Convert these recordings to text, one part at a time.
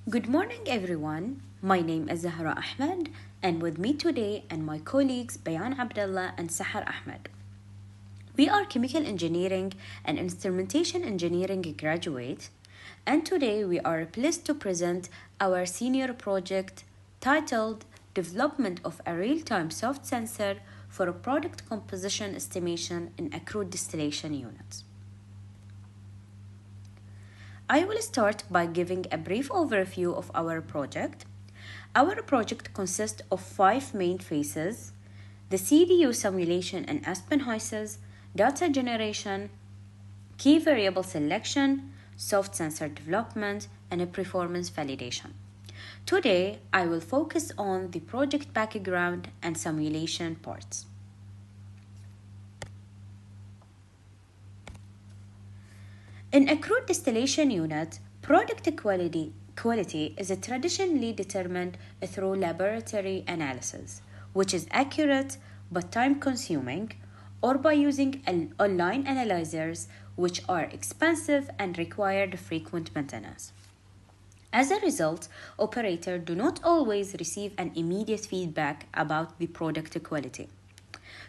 Good morning, everyone. My name is Zahra Ahmed, and with me today and my colleagues Bayan Abdullah and Sahar Ahmed. We are chemical engineering and instrumentation engineering graduates, and today we are pleased to present our senior project titled Development of a Real-Time Soft Sensor for a Product Composition Estimation in a Crude Distillation Unit. I will start by giving a brief overview of our project. Our project consists of 5 main phases: the CDU simulation and Aspen HYSYS, data generation, key variable selection, soft sensor development, and a performance validation. Today, I will focus on the project background and simulation parts. In a crude distillation unit, product quality is traditionally determined through laboratory analysis, which is accurate but time-consuming, or by using online analyzers, which are expensive and require frequent maintenance. As a result, operators do not always receive an immediate feedback about the product quality.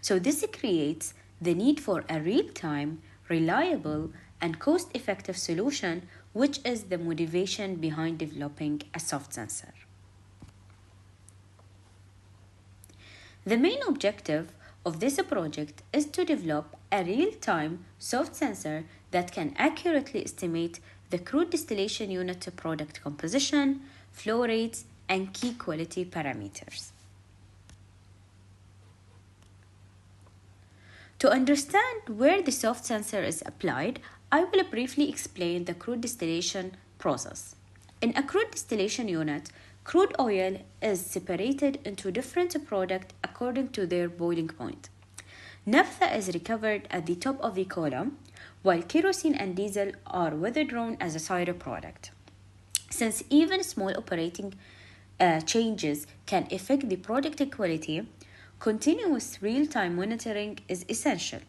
So this creates the need for a real-time, reliable, and cost-effective solution, which is the motivation behind developing a soft sensor. The main objective of this project is to develop a real-time soft sensor that can accurately estimate the crude distillation unit product composition, flow rates, and key quality parameters. To understand where the soft sensor is applied, I will briefly explain the crude distillation process. In a crude distillation unit, crude oil is separated into different products according to their boiling point. Naphtha is recovered at the top of the column, while kerosene and diesel are withdrawn as a side product. Since even small operating changes can affect the product quality, continuous real-time monitoring is essential.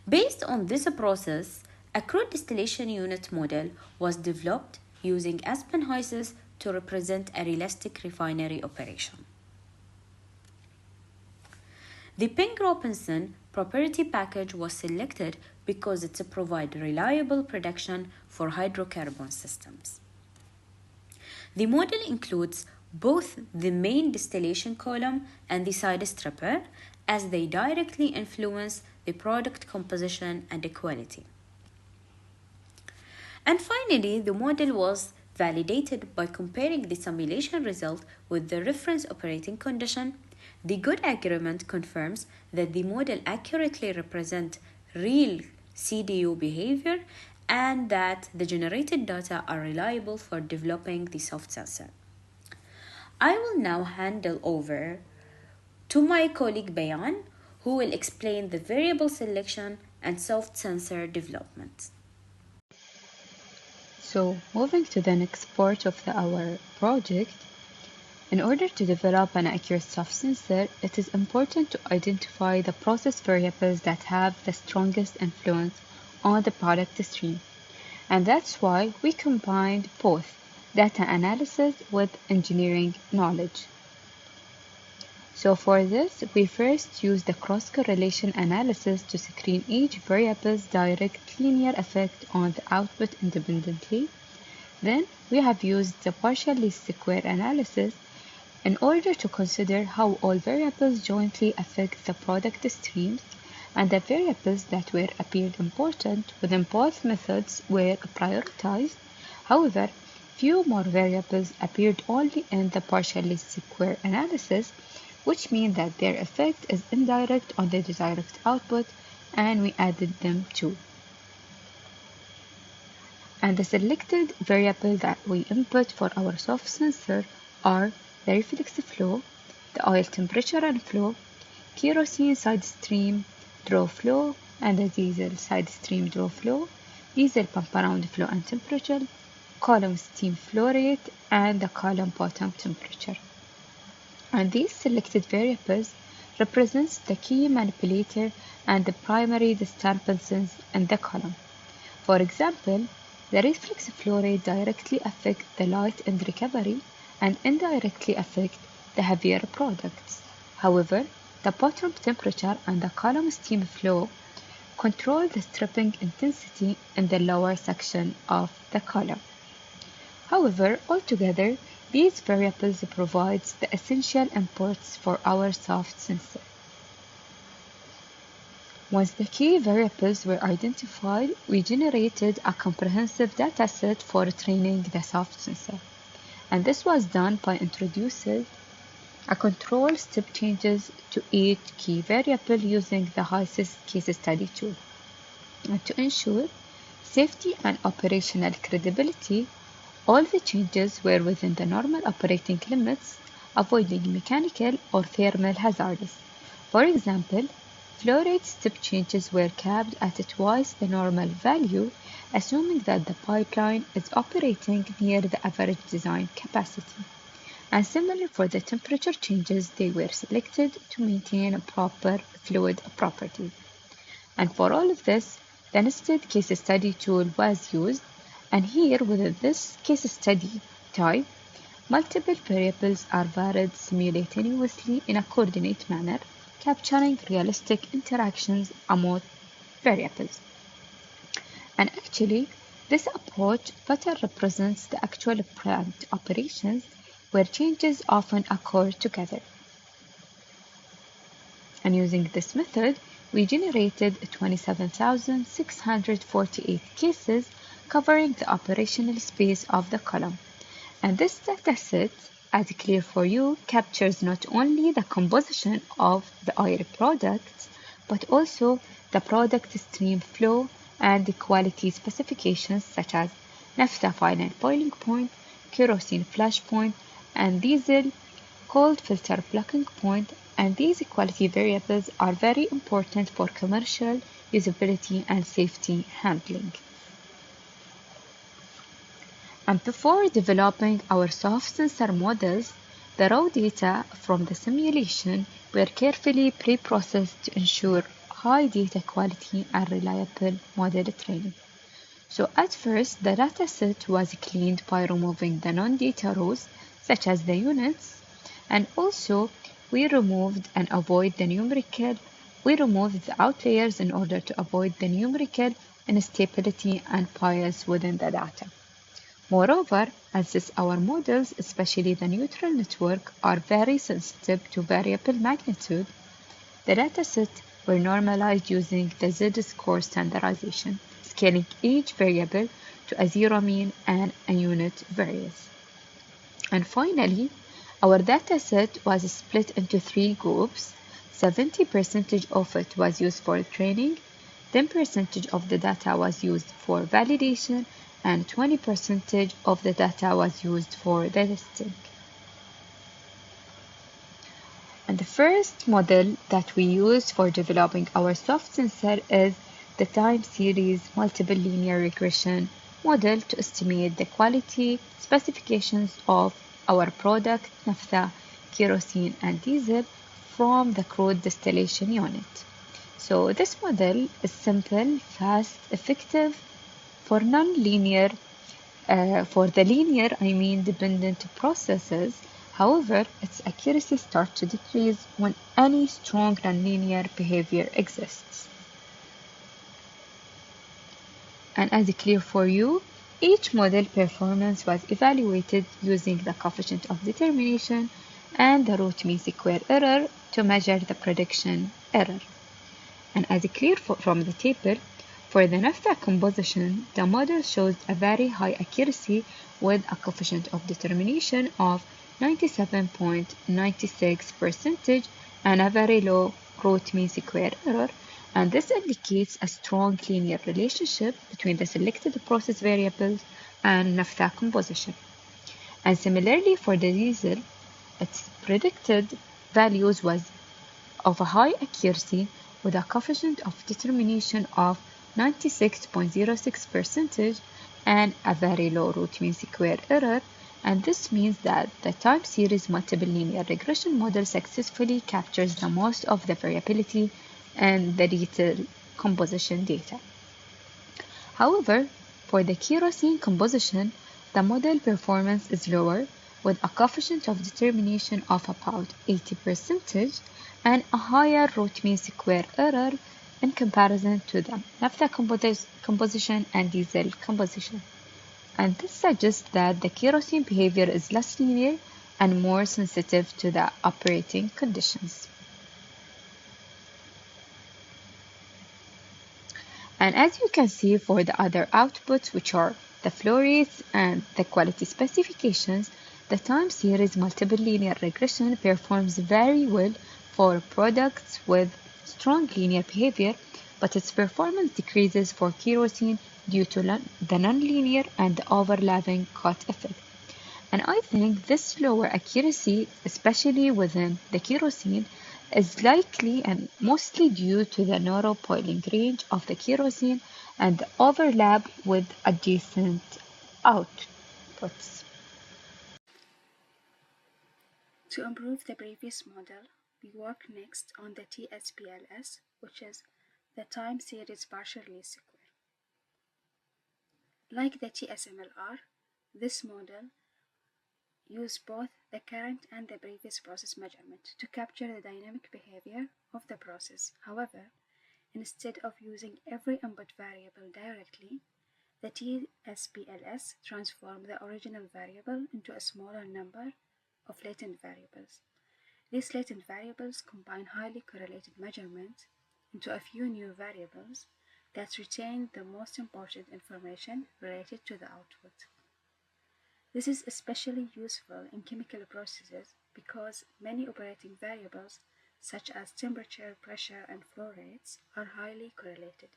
Based on this process, a crude distillation unit model was developed using Aspen HYSYS to represent a realistic refinery operation. The Ping-Robinson proprietary package was selected because it provides reliable prediction for hydrocarbon systems. The model includes both the main distillation column and the side stripper, as they directly influence the product composition and the quality. And finally, the model was validated by comparing the simulation result with the reference operating condition. The good agreement confirms that the model accurately represents real CDU behavior and that the generated data are reliable for developing the soft sensor. I will now hand over to my colleague Bayan, who will explain the variable selection and soft sensor development. So, moving to the next part of our project, in order to develop an accurate soft sensor, it is important to identify the process variables that have the strongest influence on the product stream. And that's why we combined both data analysis with engineering knowledge. So for this, we first use the cross-correlation analysis to screen each variable's direct linear effect on the output independently. Then we have used the partial least square analysis in order to consider how all variables jointly affect the product streams, and the variables that were appeared important within both methods were prioritized. However, few more variables appeared only in the partial least square analysis, which means that their effect is indirect on the desired output, and we added them too. And the selected variable that we input for our soft sensor are the reflex flow, the oil temperature and flow, kerosene side stream draw flow, and the diesel side stream draw flow, diesel pump around flow and temperature, column steam flow rate, and the column bottom temperature. And these selected variables represents the key manipulator and the primary disturbances in the column. For example, The reflex flow rate directly affects the light end recovery and indirectly affect the heavier products. However, the bottom temperature and the column steam flow control the stripping intensity in the lower section of the column. However, altogether, these variables provide the essential inputs for our soft sensor. Once the key variables were identified, we generated a comprehensive dataset for training the soft sensor. And this was done by introducing a control step changes to each key variable using the HYSYS case study tool. And to ensure safety and operational credibility, all the changes were within the normal operating limits, avoiding mechanical or thermal hazards. For example, flow rate step changes were capped at twice the normal value, assuming that the pipeline is operating near the average design capacity. And similarly for the temperature changes, they were selected to maintain proper fluid properties. And for all of this, the nested case study tool was used, and here within this case study type, multiple variables are varied simultaneously in a coordinate manner, capturing realistic interactions among variables. And actually, this approach better represents the actual plant operations where changes often occur together. And using this method, we generated 27,648 cases covering the operational space of the column. And this dataset, as clear for you, captures not only the composition of the oil products, but also the product stream flow and the quality specifications such as naphtha final boiling point, kerosene flash point, and diesel cold filter blocking point, and these quality variables are very important for commercial usability and safety handling. And before developing our soft sensor models, the raw data from the simulation were carefully pre-processed to ensure high data quality and reliable model training. So at first, the dataset was cleaned by removing the non-data rows, such as the units, and also we removed the outliers in order to avoid the numerical instability and bias within the data. Moreover, as our models, especially the neutral network, are very sensitive to variable magnitude, the dataset were normalized using the z-score standardization, scaling each variable to a zero mean and a unit variance. And finally, our dataset was split into three groups. 70% of it was used for training, 10% of the data was used for validation, and 20% of the data was used for the testing. And the first model that we used for developing our soft sensor is the time series multiple linear regression model to estimate the quality specifications of our product, naphtha, kerosene, and diesel from the crude distillation unit. So this model is simple, fast, effective for non-linear, for the linear, dependent processes. However, its accuracy starts to decrease when any strong nonlinear behavior exists. And as clear for you, each model performance was evaluated using the coefficient of determination and the root mean square error to measure the prediction error. And as clear from the table, for the naphtha composition, the model shows a very high accuracy with a coefficient of determination of 97.96% and a very low root mean square error, and this indicates a strong linear relationship between the selected process variables and naphtha composition. And similarly for the diesel, its predicted values was of a high accuracy with a coefficient of determination of 96.06% and a very low root mean square error, and this means that the time series multiple linear regression model successfully captures the most of the variability and the detailed composition data. However, For the kerosene composition, the model performance is lower, with a coefficient of determination of about 80% and a higher root mean square error in comparison to the naphtha composition and diesel composition. And this suggests that the kerosene behavior is less linear and more sensitive to the operating conditions. And as you can see for the other outputs, which are the flow rates and the quality specifications, the time series multiple linear regression performs very well for products with strong linear behavior, but its performance decreases for kerosene due to the nonlinear and the overlapping cut effect. And I think this lower accuracy, especially within the kerosene, is likely and mostly due to the narrow boiling range of the kerosene and the overlap with adjacent outputs. To improve the previous model, we work next on the TSPLS, which is the time series partial least square. Like the TSMLR, this model used both the current and the previous process measurement to capture the dynamic behavior of the process. However, instead of using every input variable directly, the TSPLS transformed the original variable into a smaller number of latent variables. These latent variables combine highly correlated measurements into a few new variables that retain the most important information related to the output. This is especially useful in chemical processes because many operating variables, such as temperature, pressure, and flow rates, are highly correlated.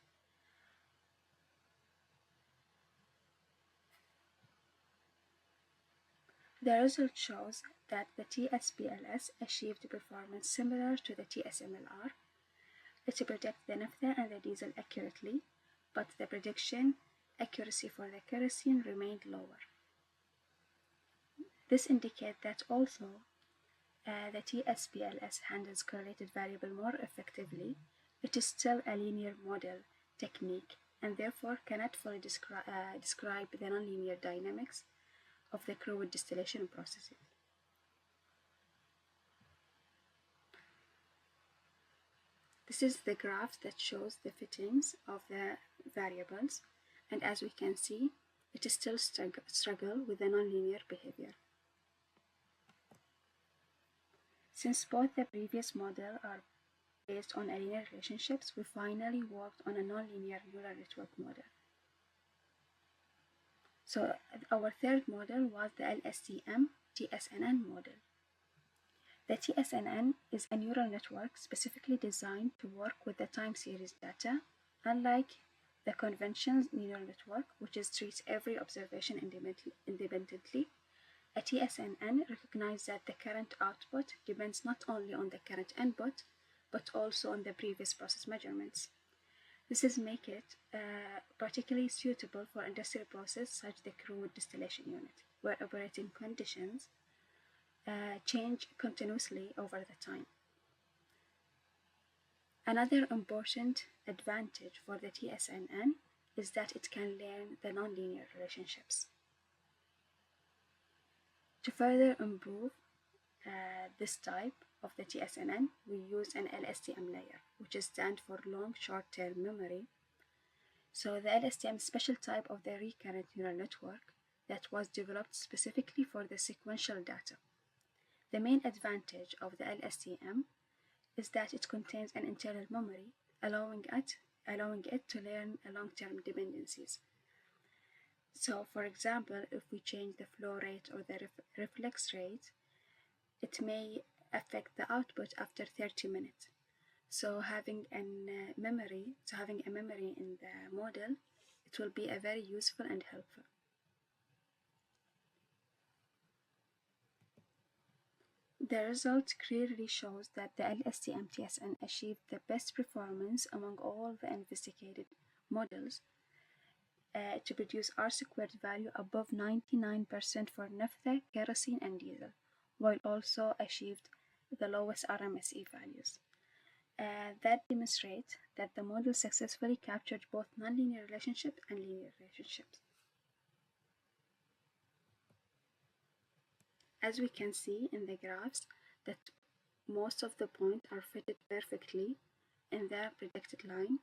The result shows that the TSPLS achieved performance similar to the TSMLR. It predicts the naphtha and the diesel accurately, but the prediction accuracy for the kerosene remained lower. This indicates that although the TSPLS handles correlated variable more effectively, it is still a linear model technique and therefore cannot fully describe the nonlinear dynamics of the crude distillation processes. This is the graph that shows the fittings of the variables, and as we can see, it is still struggle with the nonlinear behavior. Since both the previous model are based on linear relationships, we finally worked on a nonlinear neural network model. So our third model was the LSTM TSNN model. The TSNN is a neural network specifically designed to work with the time series data, unlike the conventional neural network, which treats every observation independently. A TSNN recognizes that the current output depends not only on the current input, but also on the previous process measurements. This is make it particularly suitable for industrial processes such as the crude distillation unit, where operating conditions change continuously over the time. Another important advantage for the TSNN is that it can learn the nonlinear relationships. To further improve this type of the TSNN, we use an LSTM layer, which stands for long short-term memory. So the LSTM is a special type of the recurrent neural network that was developed specifically for the sequential data. The main advantage of the LSTM is that it contains an internal memory, allowing it to learn long-term dependencies. So, for example, if we change the flow rate or the reflex rate, it may affect the output after 30 minutes. So having a memory in the model, it will be a very useful and helpful. The result clearly shows that the LSTM-TSN achieved the best performance among all the investigated models to produce R-squared value above 99% for naphtha, kerosene, and diesel, while also achieved the lowest RMSE values. that demonstrate that the model successfully captured both nonlinear relationships and linear relationships. As we can see in the graphs, that most of the points are fitted perfectly in their predicted line.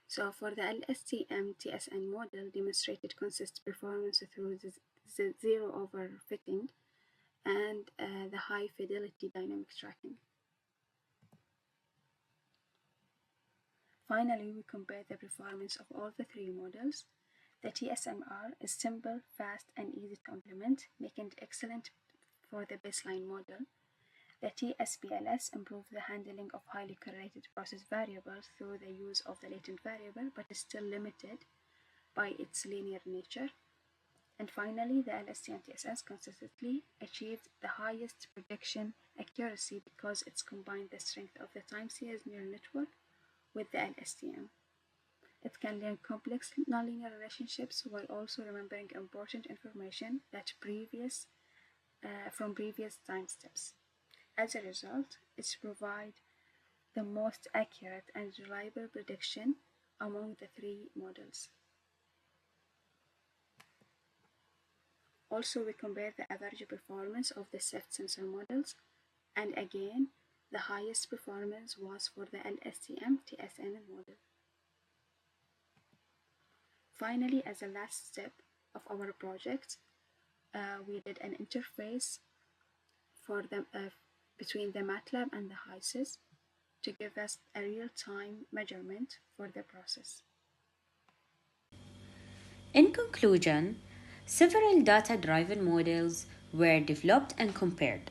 So for the LSTM TSN model, demonstrated consistent performance through the zero overfitting and the high fidelity dynamic tracking. Finally, we compare the performance of all the three models. The TSMR is simple, fast, and easy to implement, making it excellent for the baseline model. The TSPLS improves the handling of highly correlated process variables through the use of the latent variable, but is still limited by its linear nature. And finally, the LSTM-TSS consistently achieved the highest prediction accuracy because it's combined the strength of the time series neural network with the LSTM. It can learn complex nonlinear relationships while also remembering important information that from previous time steps. As a result, it provides the most accurate and reliable prediction among the three models. Also, we compare the average performance of the SIFT sensor models, and again, the highest performance was for the LSTM-TSN model. Finally, as a last step of our project, we did an interface for the, between the MATLAB and the HYSYS to give us a real-time measurement for the process. In conclusion, several data-driven models were developed and compared.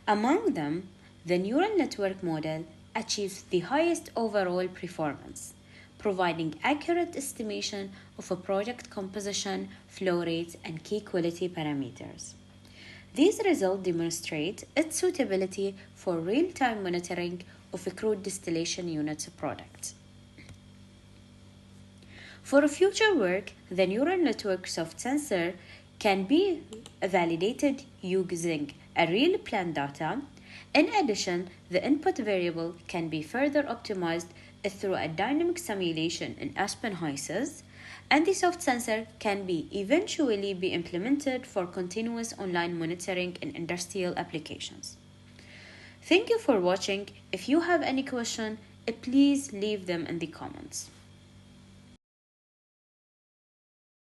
Among them, the neural network model achieves the highest overall performance, providing accurate estimation of a project composition, flow rates, and key quality parameters. These results demonstrate its suitability for real-time monitoring of a crude distillation unit's products. For future work, the neural network soft sensor can be validated using a real plant data. In addition, the input variable can be further optimized through a dynamic simulation in Aspen HYSYS, and the soft sensor can be eventually be implemented for continuous online monitoring in industrial applications. Thank you for watching. If you have any question, please leave them in the comments.